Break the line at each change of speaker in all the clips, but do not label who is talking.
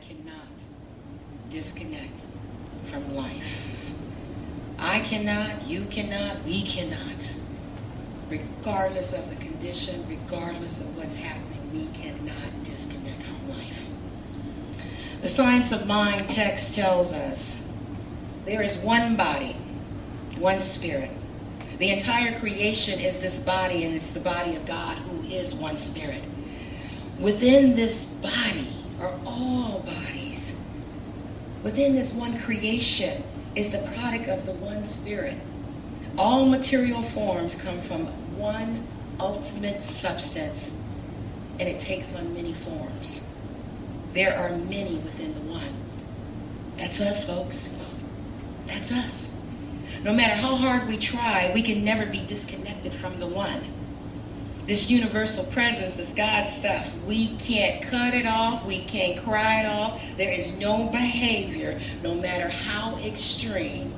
cannot disconnect from life. I cannot, you cannot, we cannot. Regardless of the condition, regardless of what's happening, we cannot disconnect from life. The Science of Mind text tells us there is one body, one spirit. The entire creation is this body, and it's the body of God, who is one spirit. Within this body are all bodies. Within this one creation is the product of the one spirit. All material forms come from one ultimate substance, and it takes on many forms. There are many within the one. That's us, folks. That's us. No matter how hard we try, we can never be disconnected from the one. This universal presence, this God stuff, we can't cut it off. We can't cry it off. There is no behavior, no matter how extreme,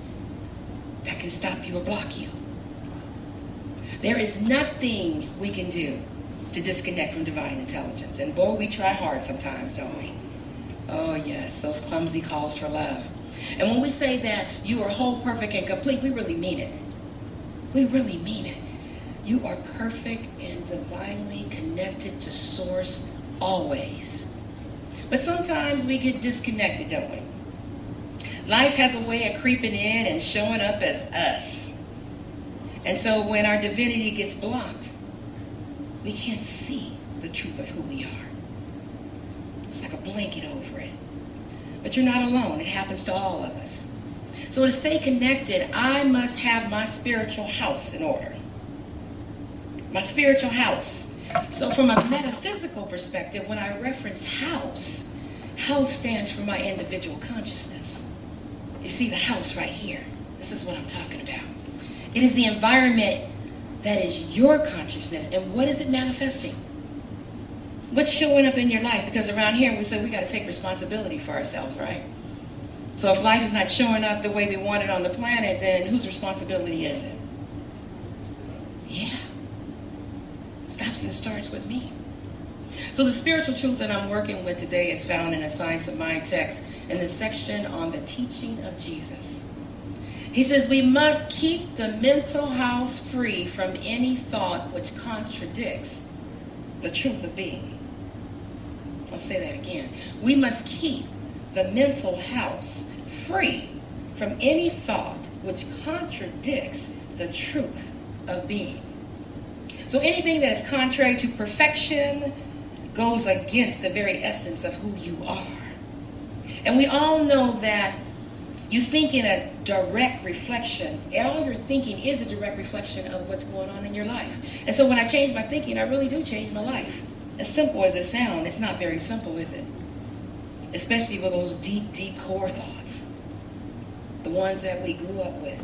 that can stop you or block you. There is nothing we can do to disconnect from divine intelligence. And boy, we try hard sometimes, don't we? Oh yes, those clumsy calls for love. And when we say that you are whole, perfect, and complete, we really mean it. We really mean it. You are perfect and divinely connected to Source always. But sometimes we get disconnected, don't we? Life has a way of creeping in and showing up as us. And so when our divinity gets blocked, we can't see the truth of who we are. It's like a blanket over it. But you're not alone. It happens to all of us. So to stay connected, I must have my spiritual house in order. My spiritual house. So from a metaphysical perspective, when I reference house, house stands for my individual consciousness. You see the house right here. This is what I'm talking about. It is the environment that is your consciousness. And what is it manifesting? What's showing up in your life? Because around here we say we got to take responsibility for ourselves, right? So if life is not showing up the way we want it on the planet, then whose responsibility is it? Yeah. Stops and starts with me. So the spiritual truth that I'm working with today is found in a Science of Mind text in the section on the teaching of Jesus. He says we must keep the mental house free from any thought which contradicts the truth of being. I'll say that again. We must keep the mental house free from any thought which contradicts the truth of being. So anything that is contrary to perfection goes against the very essence of who you are. And we all know that you think in a direct reflection. All your thinking is a direct reflection of what's going on in your life. And so when I change my thinking, I really do change my life. As simple as it sounds, it's not very simple, is it? Especially with those deep, deep core thoughts. The ones that we grew up with.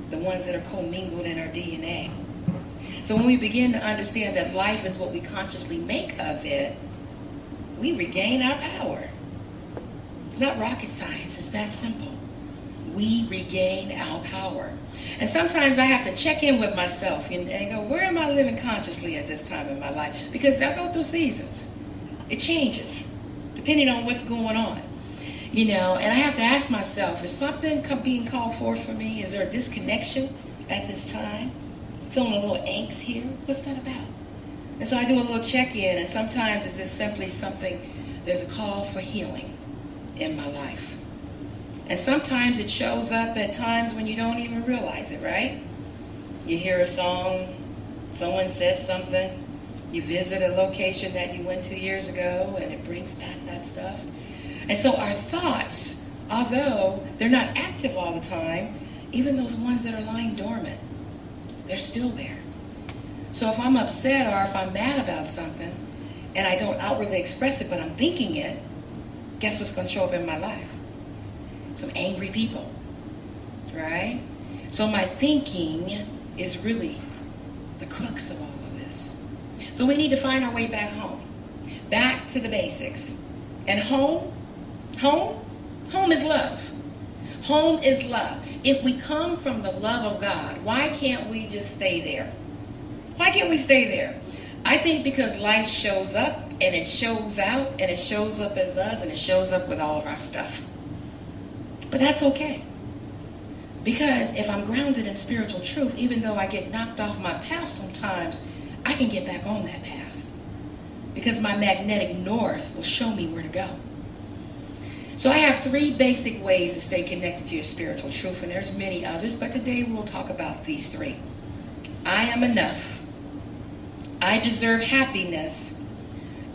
The ones that are commingled in our DNA. So when we begin to understand that life is what we consciously make of it, we regain our power. It's not rocket science. It's that simple. We regain our power. And sometimes I have to check in with myself and go, where am I living consciously at this time in my life? Because I go through seasons. It changes depending on what's going on. And I have to ask myself, is something being called forth for me? Is there a disconnection at this time? Feeling a little angst here? What's that about? And so I do a little check-in, and sometimes it's just simply something, there's a call for healing in my life. And sometimes it shows up at times when you don't even realize it, right? You hear a song, someone says something, you visit a location that you went to years ago, and it brings back that stuff. And so our thoughts, although they're not active all the time, even those ones that are lying dormant, they're still there. So if I'm upset or if I'm mad about something, and I don't outwardly express it, but I'm thinking it, guess what's going to show up in my life? Some angry people, right? So my thinking is really the crux of all of this. So we need to find our way back home, back to the basics. And home is love. Home is love. If we come from the love of God, why can't we just stay there? Why can't we stay there? I think because life shows up and it shows out and it shows up as us and it shows up with all of our stuff. But that's okay. Because if I'm grounded in spiritual truth, even though I get knocked off my path sometimes, I can get back on that path. Because my magnetic north will show me where to go. So I have 3 basic ways to stay connected to your spiritual truth, and there's many others, but today we'll talk about these 3. I am enough. I deserve happiness.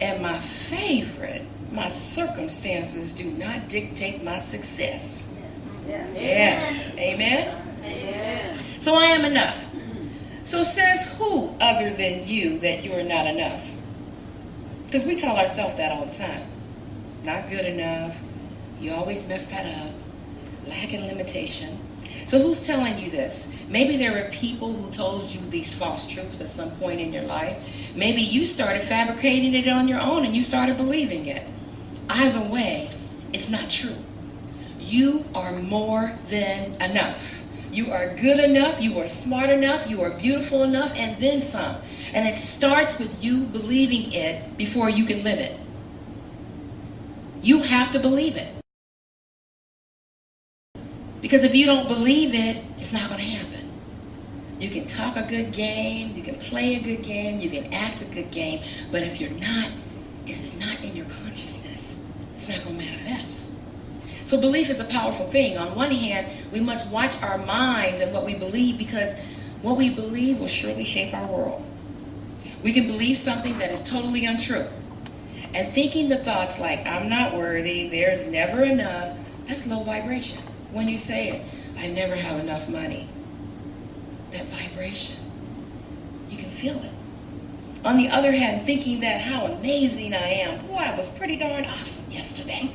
And my favorite, my circumstances do not dictate my success. Yes. Amen? Amen. So I am enough. So says who other than you that you are not enough? Because we tell ourselves that all the time. Not good enough. You always mess that up. Lacking limitation. So who's telling you this? Maybe there were people who told you these false truths at some point in your life. Maybe you started fabricating it on your own and you started believing it. Either way, it's not true. You are more than enough. You are good enough. You are smart enough. You are beautiful enough, and then some. And it starts with you believing it before you can live it. You have to believe it. Because if you don't believe it, it's not going to happen. You can talk a good game, you can play a good game, you can act a good game, but if you're not, it's not in your consciousness, it's not going to manifest. So belief is a powerful thing. On one hand, we must watch our minds and what we believe, because what we believe will surely shape our world. We can believe something that is totally untrue. And thinking the thoughts like, I'm not worthy, there's never enough, that's low vibration. When you say it, I never have enough money. That vibration, you can feel it. On the other hand, thinking that how amazing I am. Boy, I was pretty darn awesome yesterday.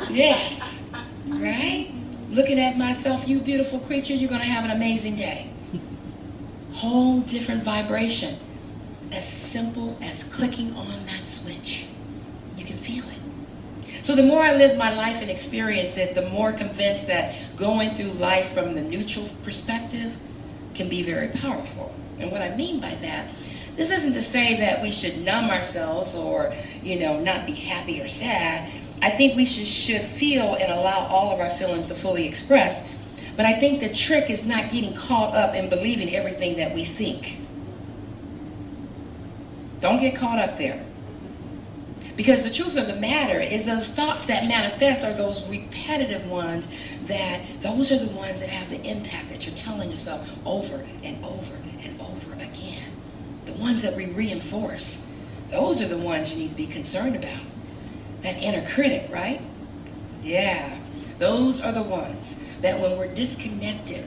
Yes, right? Looking at myself, you beautiful creature, you're going to have an amazing day. Whole different vibration. As simple as clicking on that switch. You can feel it. So the more I live my life and experience it, the more convinced that going through life from the neutral perspective can be very powerful. And what I mean by that, this isn't to say that we should numb ourselves or, not be happy or sad. I think we should feel and allow all of our feelings to fully express. But I think the trick is not getting caught up in believing everything that we think. Don't get caught up there. Because the truth of the matter is those thoughts that manifest are those repetitive ones those are the ones that have the impact that you're telling yourself over and over and over again. The ones that we reinforce. Those are the ones you need to be concerned about. That inner critic, right? Yeah. Those are the ones that when we're disconnected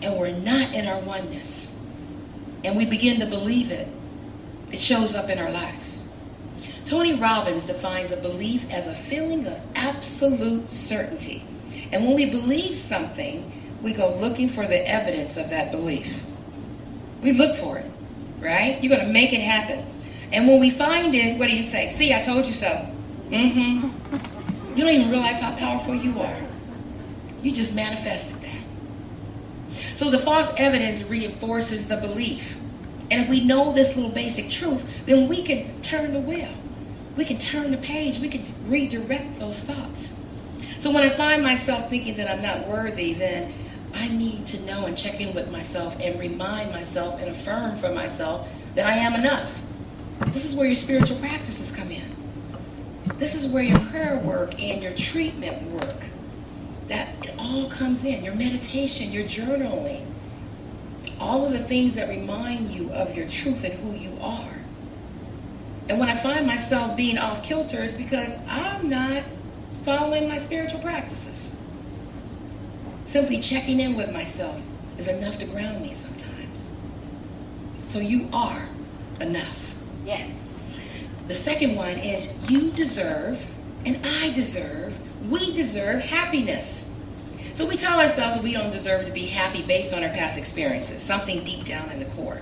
and we're not in our oneness and we begin to believe it, it shows up in our lives. Tony Robbins defines a belief as a feeling of absolute certainty. And when we believe something, we go looking for the evidence of that belief. We look for it, right? You're going to make it happen. And when we find it, what do you say? See, I told you so. You don't even realize how powerful you are. You just manifested that. So the false evidence reinforces the belief. And if we know this little basic truth, then we can turn the wheel. We can turn the page. We can redirect those thoughts. So when I find myself thinking that I'm not worthy, then I need to know and check in with myself and remind myself and affirm for myself that I am enough. This is where your spiritual practices come in. This is where your prayer work and your treatment work, that it all comes in. Your meditation, your journaling, all of the things that remind you of your truth and who you are. And when I find myself being off kilter, it's because I'm not following my spiritual practices. Simply checking in with myself is enough to ground me sometimes. So you are enough. Yes. The second one is you deserve, and I deserve, we deserve happiness. So we tell ourselves that we don't deserve to be happy based on our past experiences, something deep down in the core.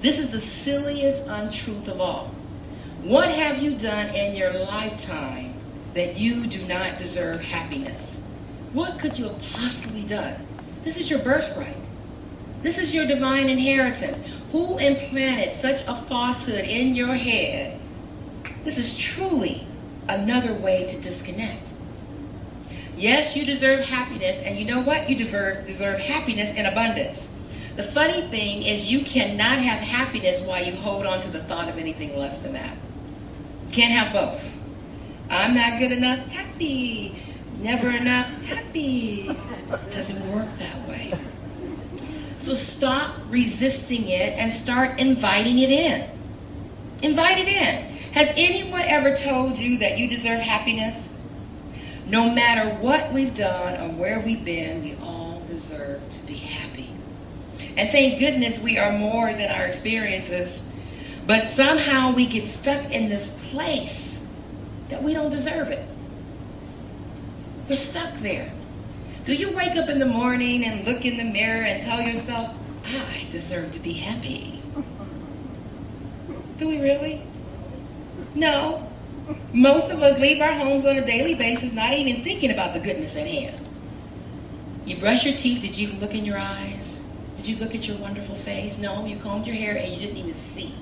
This is the silliest untruth of all. What have you done in your lifetime that you do not deserve happiness? What could you have possibly done? This is your birthright. This is your divine inheritance. Who implanted such a falsehood in your head? This is truly another way to disconnect. Yes, you deserve happiness, and you know what? You deserve happiness in abundance. The funny thing is you cannot have happiness while you hold on to the thought of anything less than that. You can't have both. I'm not good enough, happy. Never enough, happy. It doesn't work that way. So stop resisting it and start inviting it in. Invite it in. Has anyone ever told you that you deserve happiness? No matter what we've done or where we've been, we all deserve to be happy. And thank goodness we are more than our experiences. But somehow we get stuck in this place that we don't deserve it. We're stuck there. Do you wake up in the morning and look in the mirror and tell yourself, I deserve to be happy? Do we really? No. Most of us leave our homes on a daily basis not even thinking about the goodness at hand. You brush your teeth. Did you even look in your eyes? Did you look at your wonderful face? No, you combed your hair and you didn't even see.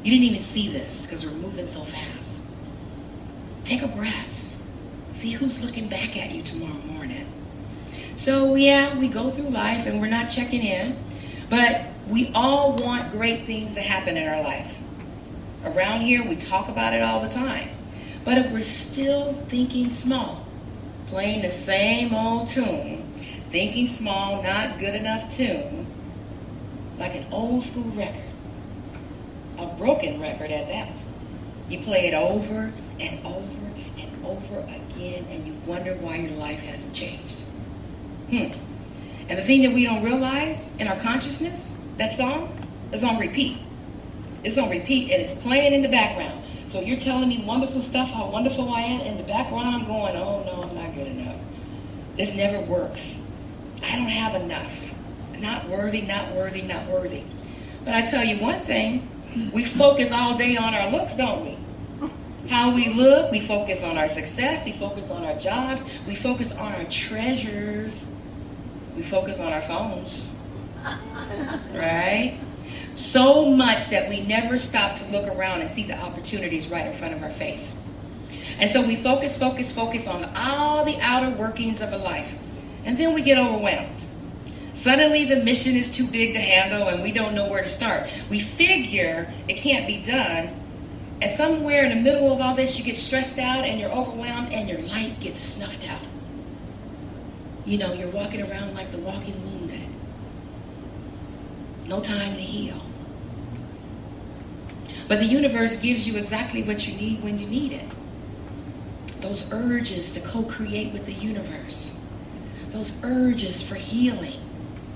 You didn't even see this because we're moving so fast. Take a breath. See who's looking back at you tomorrow morning. So yeah, we go through life and we're not checking in, but we all want great things to happen in our life. Around here, we talk about it all the time. But if we're still thinking small, playing the same old tune, thinking small, not good enough tune, like an old school record, a broken record at that. You play it over and over and over again, and you wonder why your life hasn't changed. And the thing that we don't realize in our consciousness, that song is on repeat. It's on repeat, and it's playing in the background. So you're telling me wonderful stuff, how wonderful I am. In the background, I'm going, oh, no, I'm not good enough. This never works. I don't have enough. Not worthy, not worthy, not worthy. But I tell you one thing, we focus all day on our looks, don't we? How we look, we focus on our success, we focus on our jobs, we focus on our treasures, we focus on our phones, right? So much that we never stop to look around and see the opportunities right in front of our face. And so we focus on all the outer workings of a life. And then we get overwhelmed. Suddenly the mission is too big to handle and we don't know where to start. We figure it can't be done. And somewhere in the middle of all this, you get stressed out and you're overwhelmed and your light gets snuffed out. You know, you're walking around like the walking wounded. No time to heal. But the universe gives you exactly what you need when you need it. Those urges to co-create with the universe. Those urges for healing.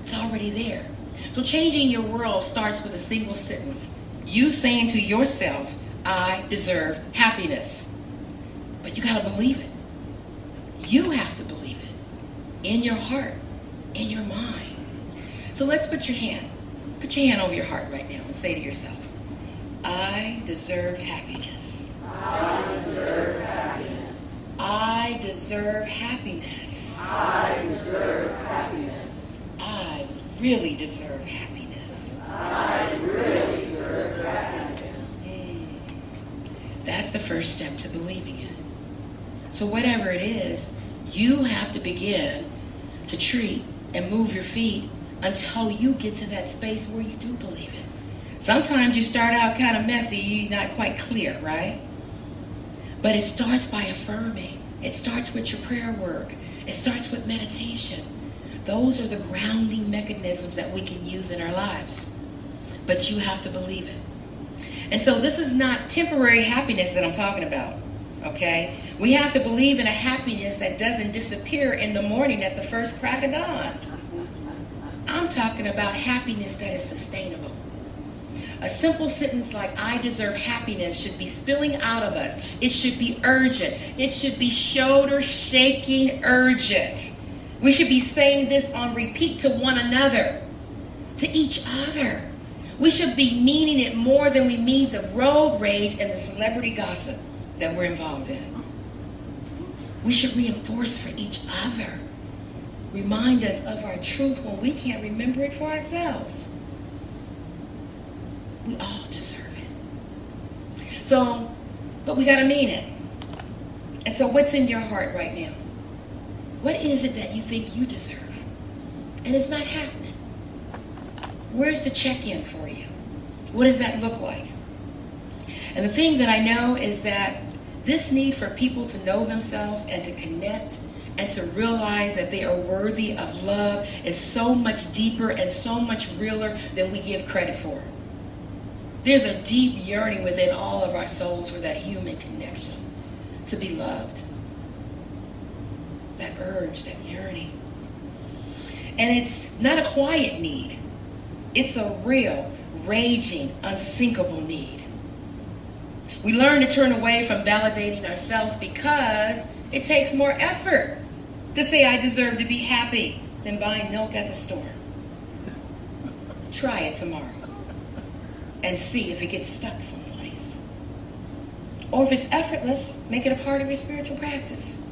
It's already there. So changing your world starts with a single sentence. You saying to yourself, I deserve happiness. But you got to believe it. You have to believe it. In your heart. In your mind. So let's put your hand over your heart right now and say to yourself, I deserve happiness.
I deserve happiness.
I deserve happiness.
I deserve happiness.
I really deserve happiness.
I really deserve happiness.
That's the first step to believing it. So whatever it is, you have to begin to treat and move your feet until you get to that space where you do believe it. Sometimes you start out kind of messy, you're not quite clear, right? But it starts by affirming. It starts with your prayer work. It starts with meditation. Those are the grounding mechanisms that we can use in our lives. But you have to believe it. And so this is not temporary happiness that I'm talking about, okay? We have to believe in a happiness that doesn't disappear in the morning at the first crack of dawn. I'm talking about happiness that is sustainable. A simple sentence like, I deserve happiness, should be spilling out of us. It should be urgent. It should be shoulder-shaking urgent. We should be saying this on repeat to one another, to each other. We should be meaning it more than we mean the road rage and the celebrity gossip that we're involved in. We should reinforce for each other. Remind us of our truth when we can't remember it for ourselves. We all deserve it. So, but we got to mean it. And so what's in your heart right now? What is it that you think you deserve? And it's not happening. Where's the check-in for you? What does that look like? And the thing that I know is that this need for people to know themselves and to connect and to realize that they are worthy of love is so much deeper and so much realer than we give credit for. There's a deep yearning within all of our souls for that human connection, to be loved. That urge, that yearning. And it's not a quiet need. It's a real, raging, unsinkable need. We learn to turn away from validating ourselves because it takes more effort to say I deserve to be happy than buying milk at the store. Try it tomorrow and see if it gets stuck someplace. Or if it's effortless, make it a part of your spiritual practice.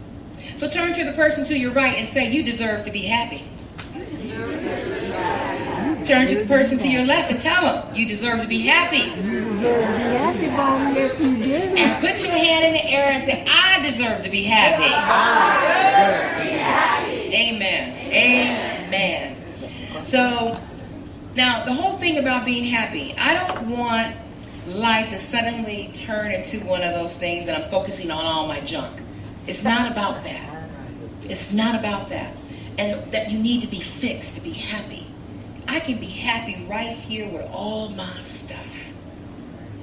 So turn to the person to your right and say, you deserve to be happy. Turn to the person to your left and tell them, you deserve to be happy.
You deserve to be happy, Mom. Yes, you do.
And put your hand in the air and say, I deserve to be happy. Amen. Amen. So, now the whole thing about being happy, I don't want life to suddenly turn into one of those things that I'm focusing on all my junk. It's not about that. It's not about that. And that you need to be fixed to be happy. I can be happy right here with all of my stuff.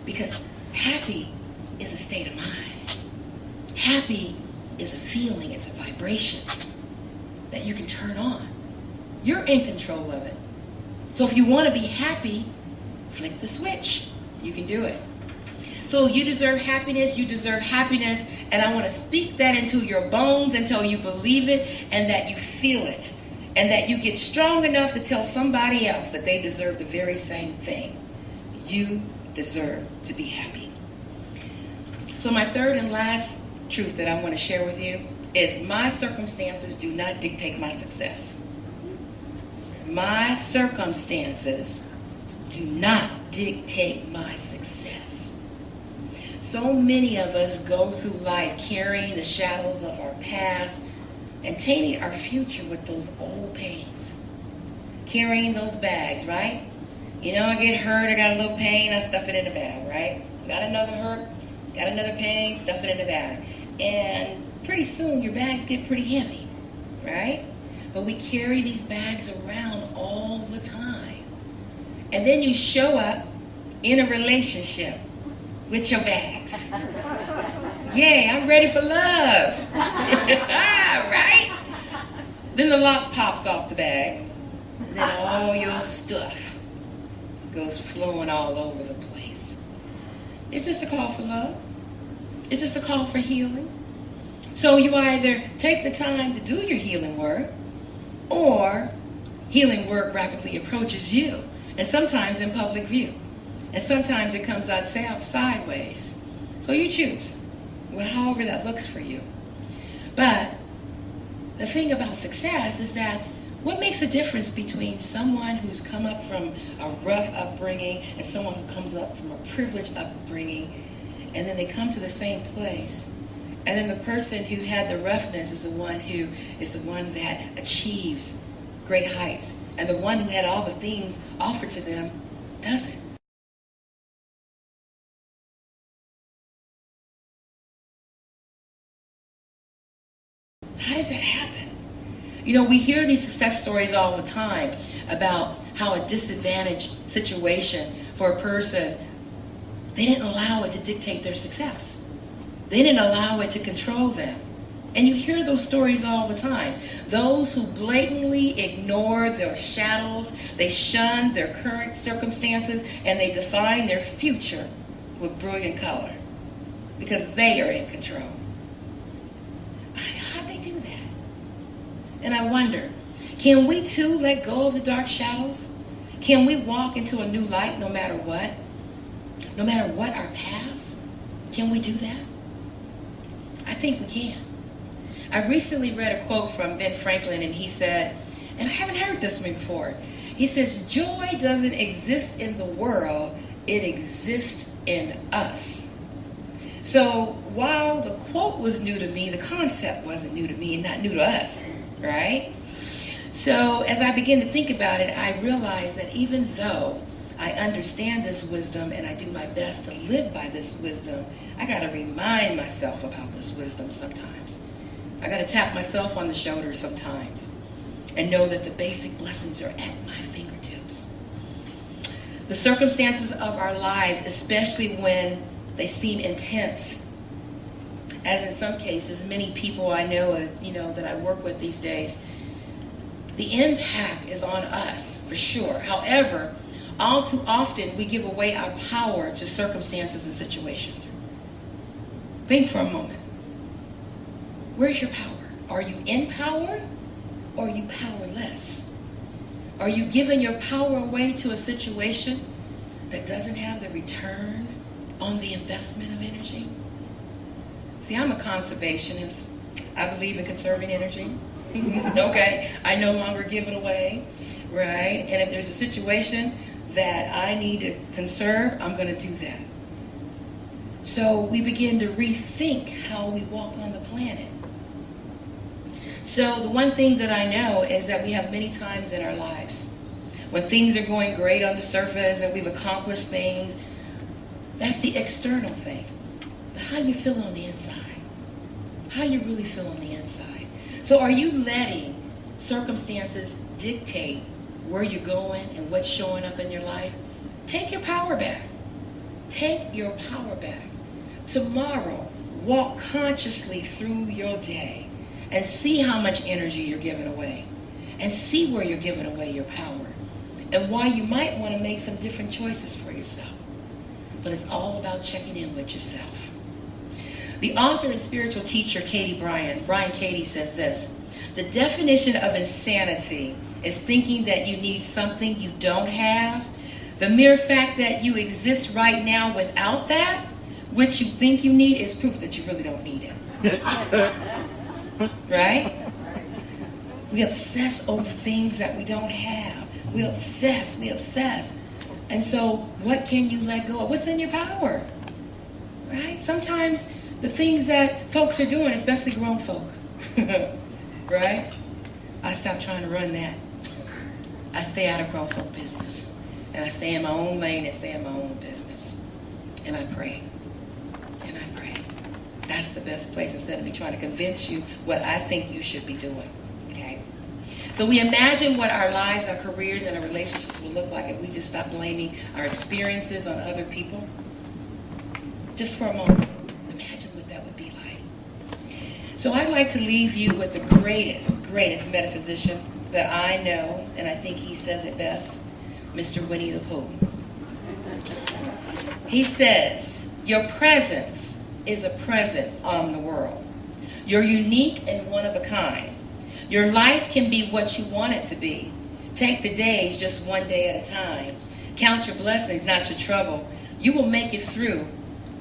Because happy is a state of mind. Happy is a feeling, it's a vibration that you can turn on. You're in control of it. So if you want to be happy, flick the switch. You can do it. So you deserve happiness, and I want to speak that into your bones until you believe it and that you feel it. And that you get strong enough to tell somebody else that they deserve the very same thing. You deserve to be happy. So my third and last truth that I want to share with you is my circumstances do not dictate my success. My circumstances do not dictate my success. So many of us go through life carrying the shadows of our past and tainting our future with those old pains. Carrying those bags, right? You know, I get hurt, I got a little pain, I stuff it in the bag, right? Got another hurt, got another pain, stuff it in the bag. And pretty soon your bags get pretty heavy, right? But we carry these bags around all the time. And then you show up in a relationship with your bags. Yay, I'm ready for love. Right? Then the lock pops off the bag. And then all your stuff goes flowing all over the place. It's just a call for love. It's just a call for healing. So you either take the time to do your healing work, or healing work rapidly approaches you. And sometimes in public view. And sometimes it comes out sideways. So you choose. Well, however that looks for you. But the thing about success is that what makes a difference between someone who's come up from a rough upbringing and someone who comes up from a privileged upbringing, and then they come to the same place, and then the person who had the roughness is the one that achieves great heights, and the one who had all the things offered to them doesn't. How does that happen? You know, we hear these success stories all the time about how a disadvantaged situation for a person, they didn't allow it to dictate their success. They didn't allow it to control them. And you hear those stories all the time. Those who blatantly ignore their shadows, they shun their current circumstances, and they define their future with brilliant color because they are in control. How'd they do that? And I wonder, can we too let go of the dark shadows? Can we walk into a new light no matter what? No matter what our past? Can we do that? I think we can. I recently read a quote from Ben Franklin, and he said, and I haven't heard this one before, he says, joy doesn't exist in the world, it exists in us. So while the quote was new to me, the concept wasn't new to me and not new to us, right? So as I began to think about it, I realized that even though I understand this wisdom and I do my best to live by this wisdom, I got to remind myself about this wisdom sometimes. I got to tap myself on the shoulder sometimes and know that the basic blessings are at my fingertips. The circumstances of our lives, especially when they seem intense, as in some cases, many people I know, that I work with these days, the impact is on us, for sure. However, all too often, we give away our power to circumstances and situations. Think for a moment. Where's your power? Are you empowered or are you powerless? Are you giving your power away to a situation that doesn't have the return on the investment of energy? See, I'm a conservationist. I believe in conserving energy. Okay, I no longer give it away, right? And if there's a situation that I need to conserve, I'm going to do that. So we begin to rethink how we walk on the planet. So the one thing that I know is that we have many times in our lives when things are going great on the surface and we've accomplished things. That's the external thing. But how do you feel on the inside? How you really feel on the inside? So are you letting circumstances dictate where you're going and what's showing up in your life? Take your power back. Take your power back. Tomorrow, walk consciously through your day and see how much energy you're giving away. And see where you're giving away your power. And why you might want to make some different choices for yourself. But it's all about checking in with yourself. The author and spiritual teacher, Brian Katie, says this: the definition of insanity is thinking that you need something you don't have. The mere fact that you exist right now without that, which you think you need, is proof that you really don't need it. Right? We obsess over things that we don't have. We obsess. And so what can you let go of? What's in your power? Right? Sometimes the things that folks are doing, especially grown folk, right? I stopped trying to run that. I stay out of grown folk business. And I stay in my own lane and stay in my own business. And I pray. And I pray. That's the best place, instead of me trying to convince you what I think you should be doing. Okay? So we imagine what our lives, our careers, and our relationships will look like if we just stop blaming our experiences on other people. Just for a moment. Imagine what that would be like. So I'd like to leave you with the greatest metaphysician that I know, and I think he says it best, Mr. Winnie the Pooh. He says, your presence is a present on the world. You're unique and one of a kind. Your life can be what you want it to be. Take the days just one day at a time. Count your blessings, not your trouble. You will make it through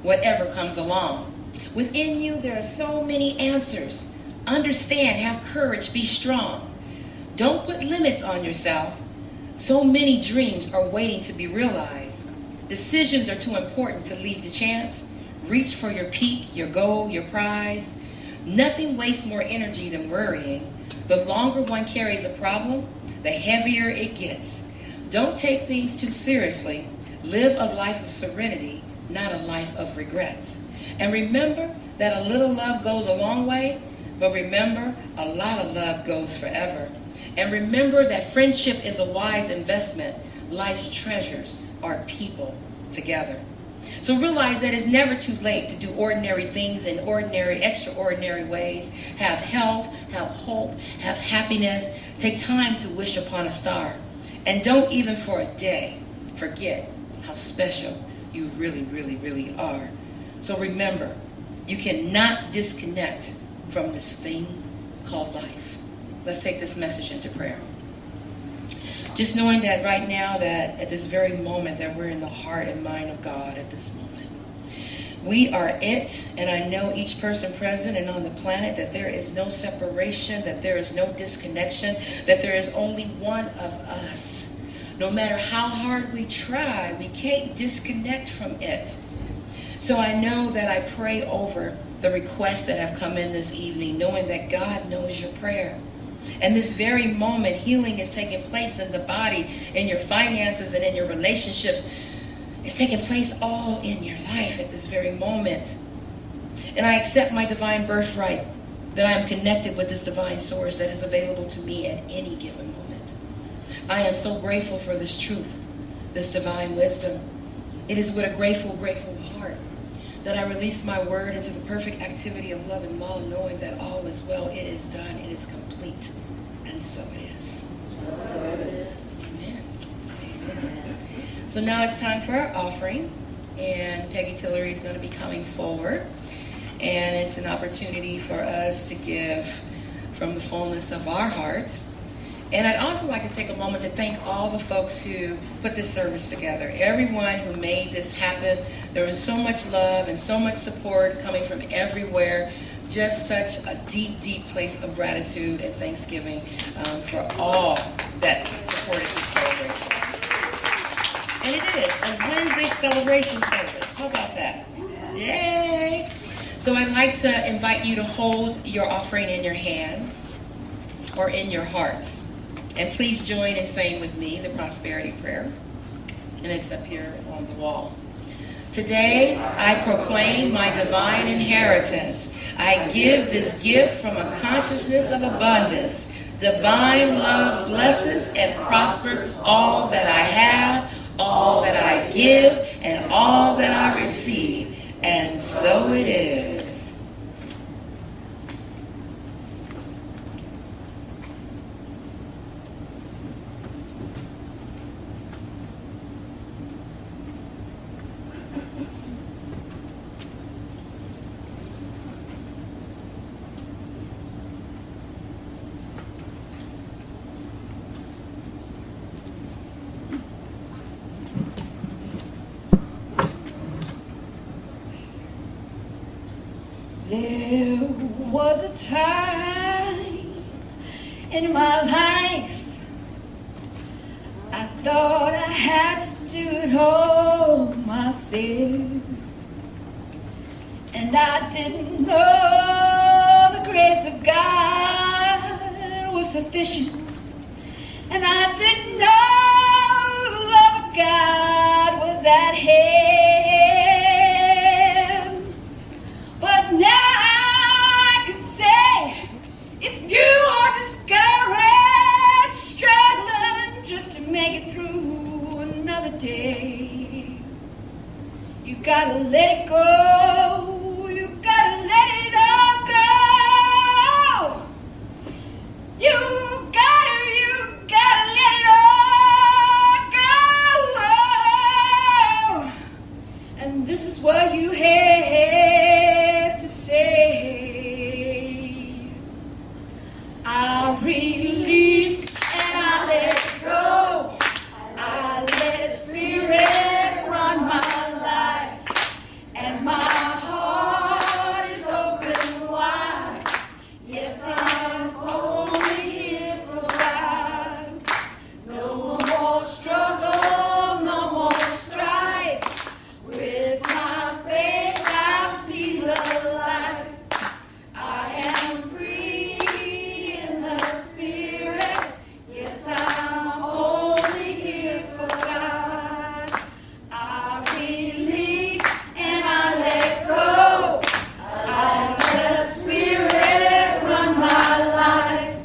whatever comes along. Within you, there are so many answers. Understand, have courage, be strong. Don't put limits on yourself. So many dreams are waiting to be realized. Decisions are too important to leave to chance. Reach for your peak, your goal, your prize. Nothing wastes more energy than worrying. The longer one carries a problem, the heavier it gets. Don't take things too seriously. Live a life of serenity, not a life of regrets. And remember that a little love goes a long way, but remember, a lot of love goes forever. And remember that friendship is a wise investment. Life's treasures are people together. So realize that it's never too late to do ordinary things in ordinary, extraordinary ways. Have health, have hope, have happiness. Take time to wish upon a star. And don't even for a day forget how special you really, really, really are. So remember, you cannot disconnect from this thing called life. Let's take this message into prayer. Just knowing that right now, that at this very moment, that we're in the heart and mind of God at this moment. We are it, and I know each person present and on the planet that there is no separation, that there is no disconnection, that there is only one of us. No matter how hard we try, we can't disconnect from it. So I know that I pray over the requests that have come in this evening, knowing that God knows your prayer. And this very moment, healing is taking place in the body, in your finances, and in your relationships. It's taking place all in your life at this very moment. And I accept my divine birthright, that I am connected with this divine source that is available to me at any given moment. I am so grateful for this truth, this divine wisdom. It is with a grateful, grateful heart that I release my word into the perfect activity of love and law, knowing that all is well, it is done, it is complete, and so it is. Amen. Amen. So now it's time for our offering, and Peggy Tillery is going to be coming forward, and it's an opportunity for us to give from the fullness of our hearts. And I'd also like to take a moment to thank all the folks who put this service together, everyone who made this happen. There was so much love and so much support coming from everywhere. Just such a deep, deep place of gratitude and thanksgiving for all that supported this celebration. And it is a Wednesday celebration service. How about that? Yay! So I'd like to invite you to hold your offering in your hands or in your heart. And please join in saying with me the prosperity prayer. And it's up here on the wall. Today, I proclaim my divine inheritance. I give this gift from a consciousness of abundance. Divine love blesses and prospers all that I have, all that I give, and all that I receive. And so it is.
There was a time in my life I thought I had to do it all myself, and I didn't know the grace of God was sufficient, and I didn't know the love of God was at hand. But now I can say, if you are discouraged, struggling just to make it through another day, you gotta let it go. You gotta let it all go. You gotta let it all go. And this is what you have to say. I release and I let go. I let Spirit run my life, and my heart is open wide. Yes, I'm only here for God. No more struggle, no more strife. With my faith I see the light. I am free in the Spirit. Yes, I'm only here for God. I release and I let go. I let Spirit run my life,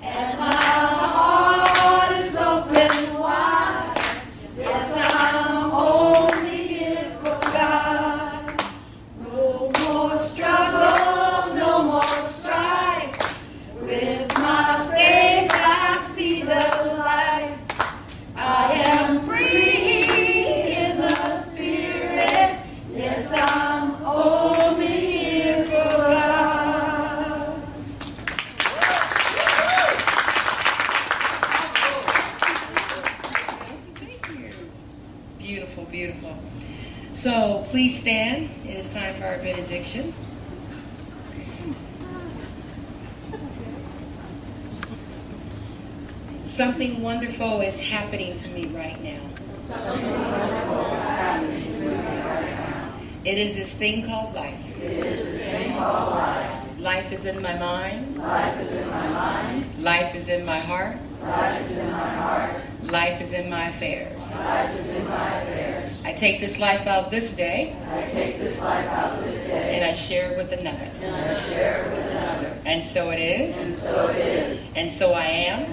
and my heart is open wide. Yes, I'm only here for God. No more struggle, no more strife. With my faith I see the light. I am free in the Spirit. Yes, I'm only here for God.
Thank you. Beautiful, beautiful. So please stand. It is it's time for our benediction. Something wonderful is happening to me right now. It is this thing called life. Life is in my mind. Life is in my heart. Life is in my affairs. I take this life out this day. And I share it with another. And so it is. And so I am.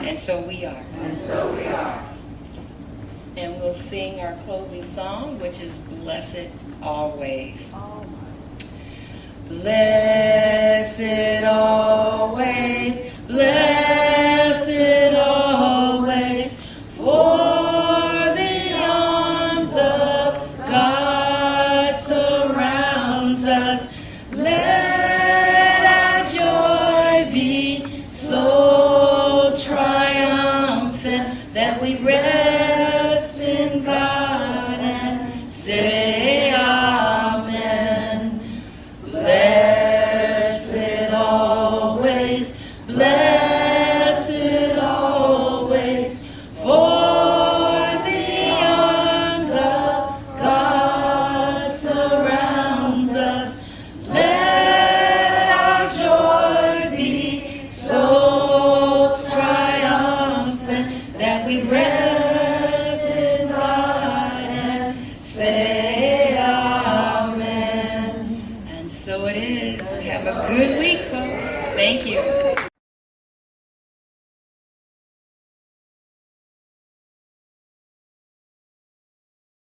And so we are. And we'll sing our closing song, which is Blessed Always. Blessed always, blessed always, for the arms of God surrounds us. Let our joy be so triumphant that we rest in God and say amen. Blessed always, blessed always, for the arms of God surrounds us. Let our joy be so triumphant that we rest in God and say amen. And so it is. Have a good week, folks. Thank you.